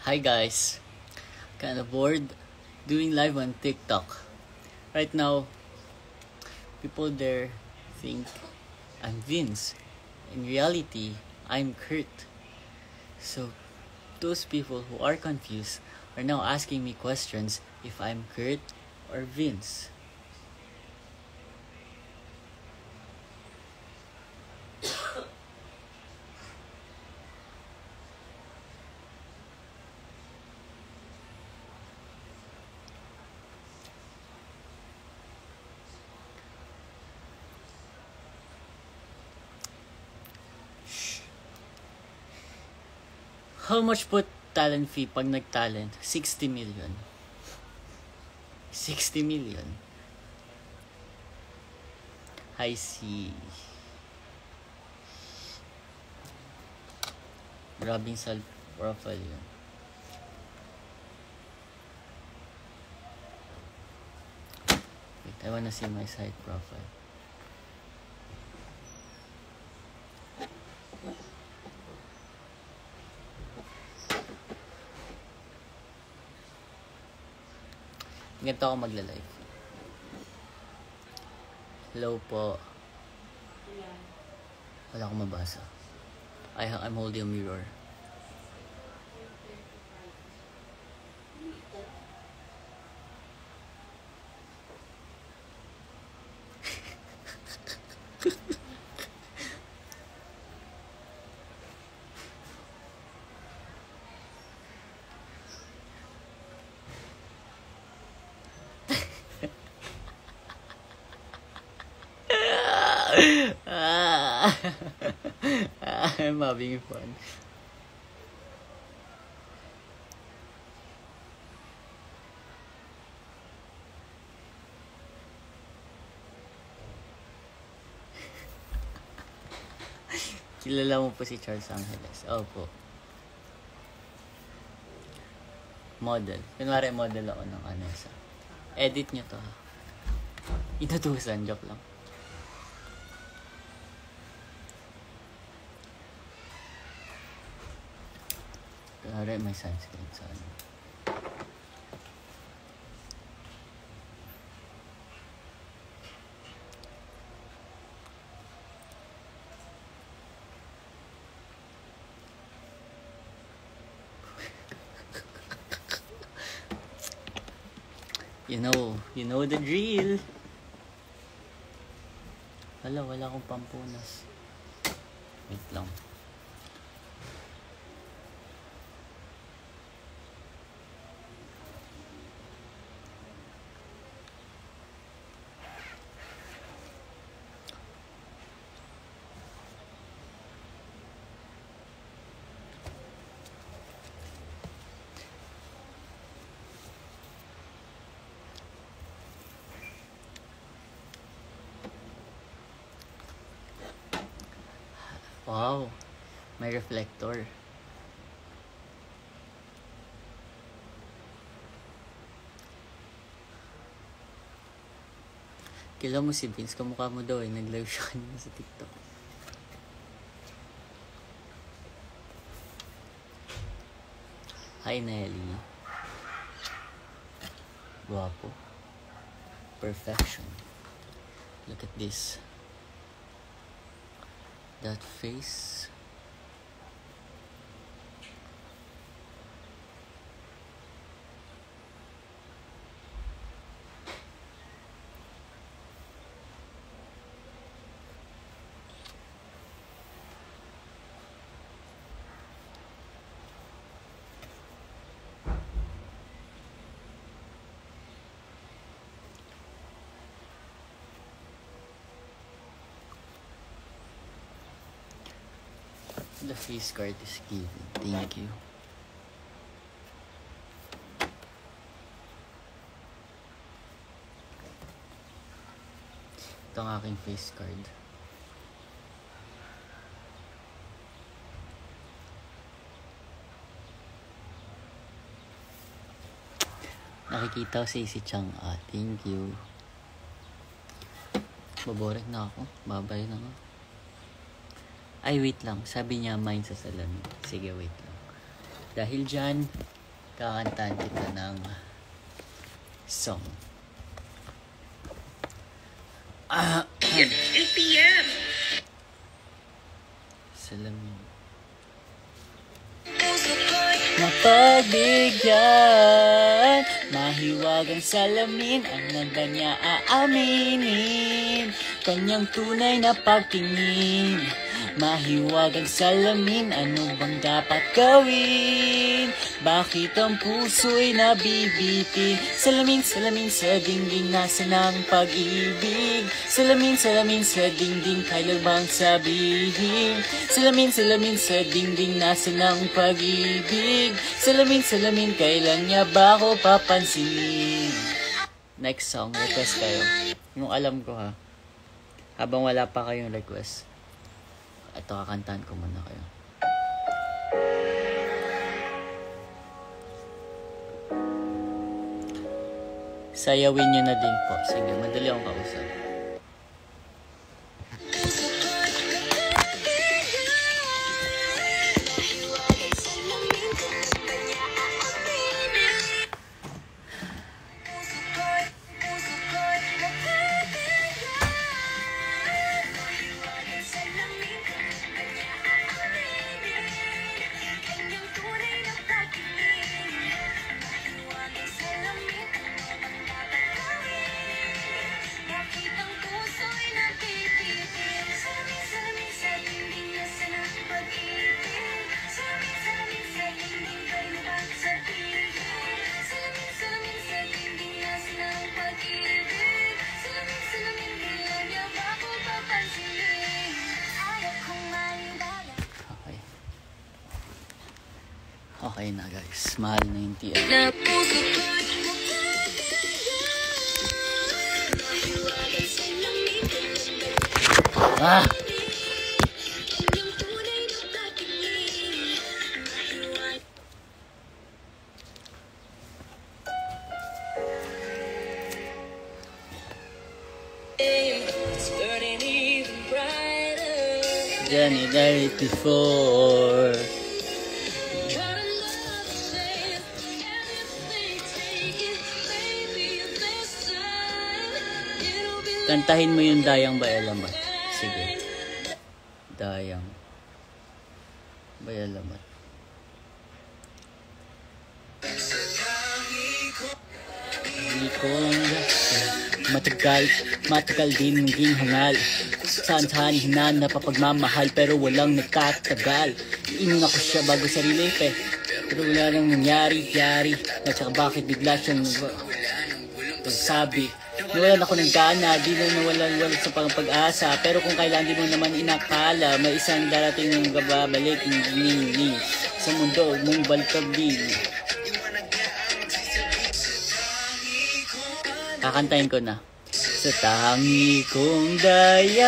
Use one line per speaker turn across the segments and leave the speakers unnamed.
Hi guys, kind of bored doing live on TikTok. Right now, people there think I'm Vince. In reality, I'm Kurt. So, those people who are confused are now asking me questions if I'm Kurt or Vince. How much po talent fee pag nag-talent? 60 million. 60 million. I see. Grabing self-profile yun. Wait, I wanna see my side profile. Ganito ako magla-live. Hello po. Wala akong mabasa. I'm holding a mirror. I'm having fun. Kilala mo po si Charles Angeles? Opo. Model. Kunwari model ako ng Anessa. Edit nyo to ha. Inutusan, joke lang. Kunwari may sunscreen sa ano. You know the drill. Wala akong pampunas. Wait lang. Wow, may reflector. Kila mo si Vince, kamukha mo daw nag-live siya kanina sa TikTok. Hi Nelly. Guwapo. Perfection. Look at this. That face. The face card is given. Thank you. Ito ang aking face card. Nakikita ko si Chang. Thank you. Baboret na ako. Babay na nga. Ay, wait lang. Sabi niya, mine sa salamin. Sige, wait lang. Dahil dyan, kakantahan kita ng song.
It's 8 p.m.
Salamin. Mapagbigyan, mahiwagang salamin, ang nanda niya aaminin, kanyang tunay na pagtingin. Mahiwagang salamin, ano bang dapat gawin? Bakit ang puso'y nabibitin? Salamin, salamin sa dingding, nasa ng pag-ibig. Salamin, salamin sa dingding, kailan bang sabihin? Salamin, salamin sa dingding, nasa ng pag-ibig. Salamin, salamin, kailan niya ba ako papansinin? Next song, request kayo. Yung alam ko ha. Habang wala pa kayong request. Ito, kakantahan ko muna kayo. Sayawin nyo na din po. Sige, madali akong kausap. Okay na guys, mahal na yung TL. Johnny died before. Kantahin mo yung Dayang Bayalamat. Sige. Dayang Bayalamat. Matagal din naging hangal. Saan hinan na papagmamahal pero walang nagtatagal. Iinom ako siya bago sarili pero wala nang nangyari. At saka bakit bigla siyang nagsabi nawalan ako ng gana, di na nawalan sa pag-asa. Pero kung kailan di mo naman inakala, may isang darating ng babalik ni sa mundo mong balkabing. Kakantahin ko na. Sa tangi kong dayang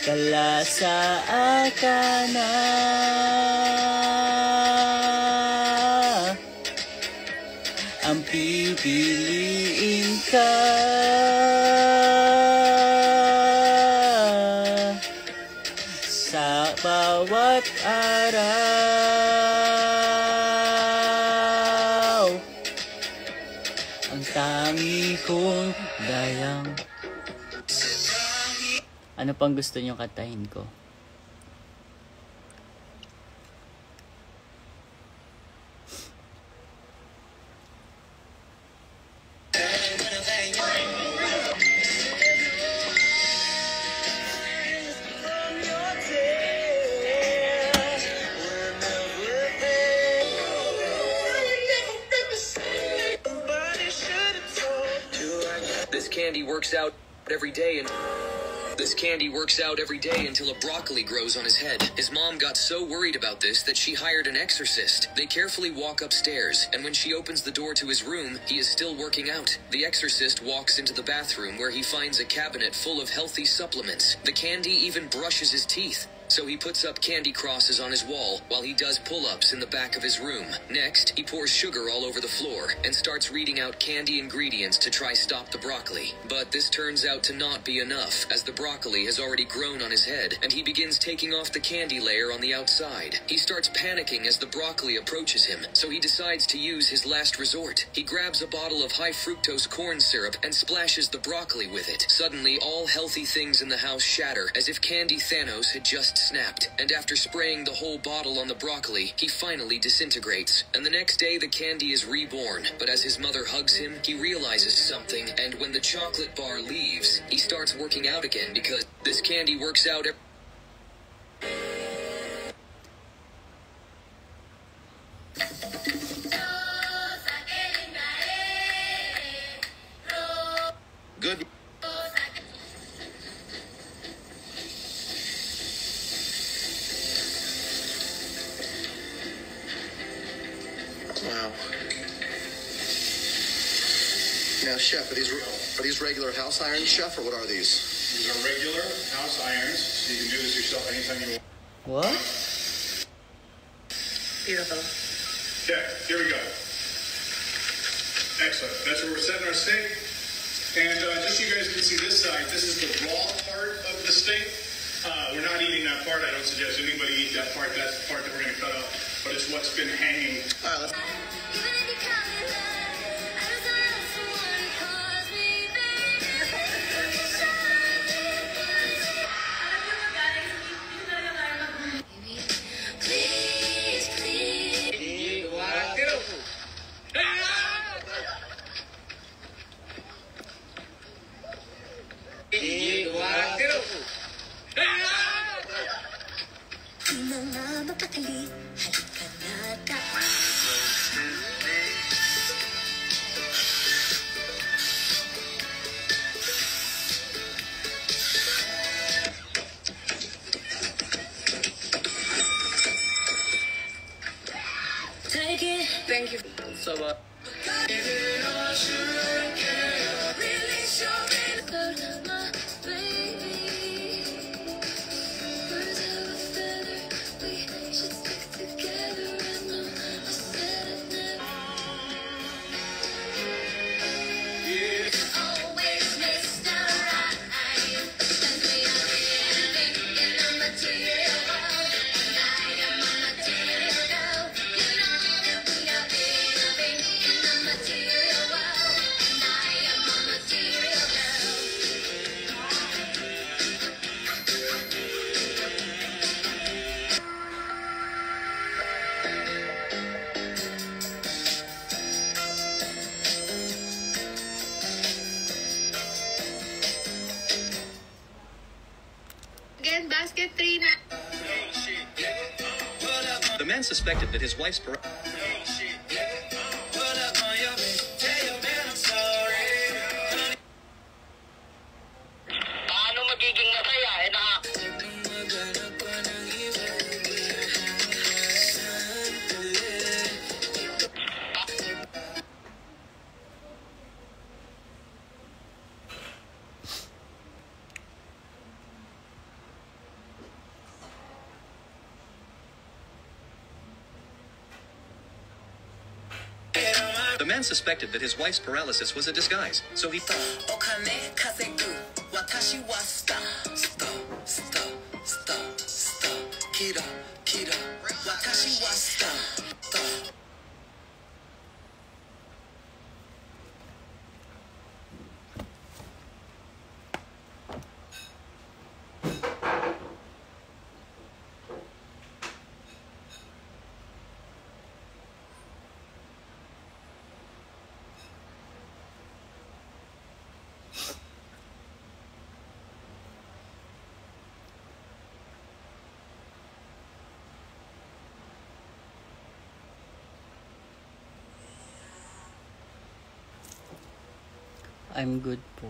kalasa ka na, ang pipiliin ka sa bawat araw, ang tangi kong dayang. Ano pang gusto nyo kantahin ko?
This candy works out every day until a broccoli grows on his head. His mom got so worried about this that she hired an exorcist. They carefully walk upstairs, and when she opens the door to his room, he is still working out. The exorcist walks into the bathroom where he finds a cabinet full of healthy supplements. The candy even brushes his teeth. so he puts up candy crosses on his wall while he does pull-ups in the back of his room. Next, he pours sugar all over the floor and starts reading out candy ingredients to try stop the broccoli. But this turns out to not be enough, as the broccoli has already grown on his head, and he begins taking off the candy layer on the outside. He starts panicking as the broccoli approaches him, so he decides to use his last resort. He grabs a bottle of high-fructose corn syrup and splashes the broccoli with it. Suddenly, all healthy things in the house shatter, as if Candy Thanos had just snapped. And after spraying the whole bottle on the broccoli, he finally disintegrates. And the next day, the candy is reborn. But as his mother hugs him, he realizes something, and when the chocolate bar leaves, he starts working out again because this candy works out good.
Wow. Now, Chef, are these regular house irons, Chef, or what are these?
These are regular house irons, so you can do this yourself anytime you want.
What?
Beautiful.
Okay, here we go. Excellent. That's where we're setting our steak. And just so you guys can see this side, this is the raw part of the steak. We're not eating that part. I don't suggest anybody eat that part. That's the part that we're going to cut out. But it's what's been hanging.
All right, let's...
Take it. Thank you.
So,
Again, basket 3 na.
The man suspected that his wife's
Paano magiging masaya?
The man suspected that his wife's paralysis was a disguise, so he
I'm good po.